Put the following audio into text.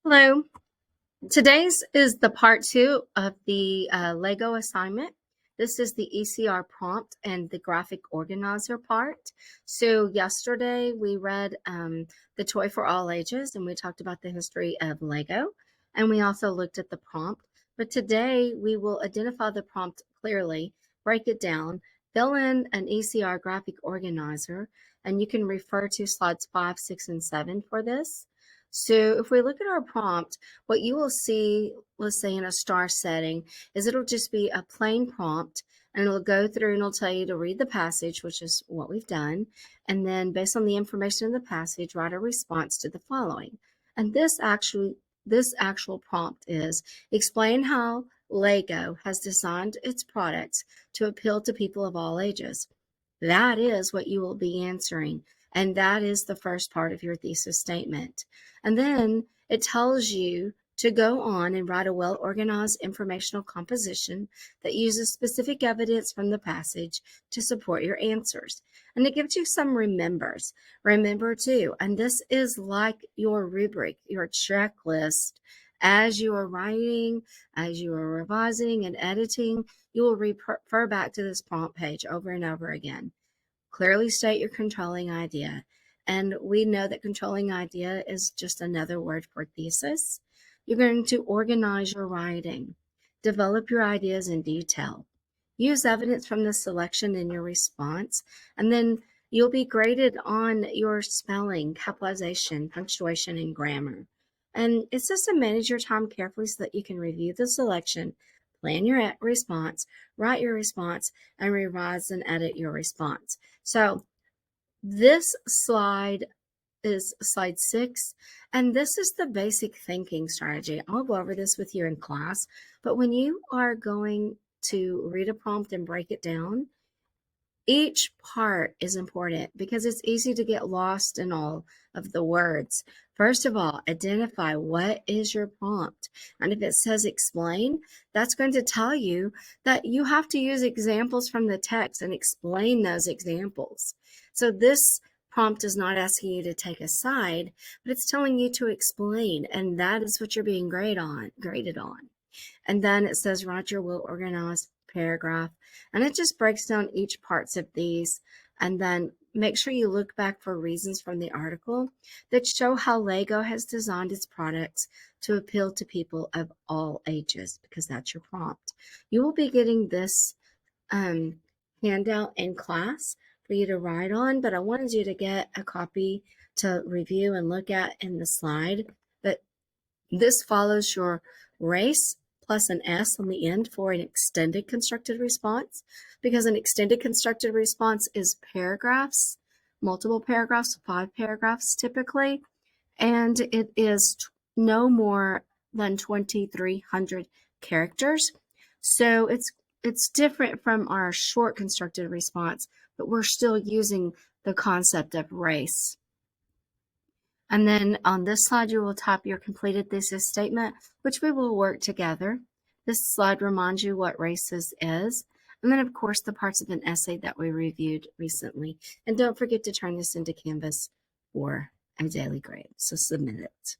Hello. Today's is the part 2 of the Lego assignment. This is the ECR prompt and the graphic organizer part. So yesterday we read The Toy for All Ages, and we talked about the history of Lego, and we also looked at the prompt. But today we will identify the prompt clearly, break it down, fill in an ECR graphic organizer, and you can refer to slides 5, 6, and 7 for this. So if we look at our prompt, what you will see, let's say in a star setting, is it'll just be a plain prompt, and it'll go through and it'll tell you to read the passage, which is what we've done, and then based on the information in the passage, write a response to the following. And this actual prompt is explain how Lego has designed its products to appeal to people of all ages. That is what you will be answering. And that is the first part of your thesis statement. And then it tells you to go on and write a well-organized informational composition that uses specific evidence from the passage to support your answers. And it gives you some remembers. Remember too, and this is like your rubric, your checklist. As you are writing, as you are revising and editing, you will refer back to this prompt page over and over again. Clearly state your controlling idea. And we know that controlling idea is just another word for thesis. You're going to organize your writing. Develop your ideas in detail. Use evidence from the selection in your response. And then you'll be graded on your spelling, capitalization, punctuation, and grammar. And it says to manage your time carefully so that you can review the selection, plan your response, write your response, and revise and edit your response. So this slide is slide 6, and this is the basic thinking strategy. I'll go over this with you in class, but when you are going to read a prompt and break it down, each part is important because it's easy to get lost in all of the words. First of all, identify what is your prompt. And if it says explain, that's going to tell you that you have to use examples from the text and explain those examples. So this prompt is not asking you to take a side, but it's telling you to explain, and that is what you're being graded on. And then it says write your well-organized paragraph, and it just breaks down each parts of these. And then make sure you look back for reasons from the article that show how Lego has designed its products to appeal to people of all ages, because that's your prompt. You will be getting this handout in class for you to write on, but I wanted you to get a copy to review and look at in the slide. But this follows your race plus an S on the end for an extended constructed response, because an extended constructed response is paragraphs, multiple paragraphs, 5 paragraphs typically, and it is no more than 2,300 characters. So it's different from our short constructed response, but we're still using the concept of race. And then on this slide, you will type your completed thesis statement, which we will work together. This slide reminds you what races is. And then, of course, the parts of an essay that we reviewed recently. And don't forget to turn this into Canvas for a daily grade. So submit it.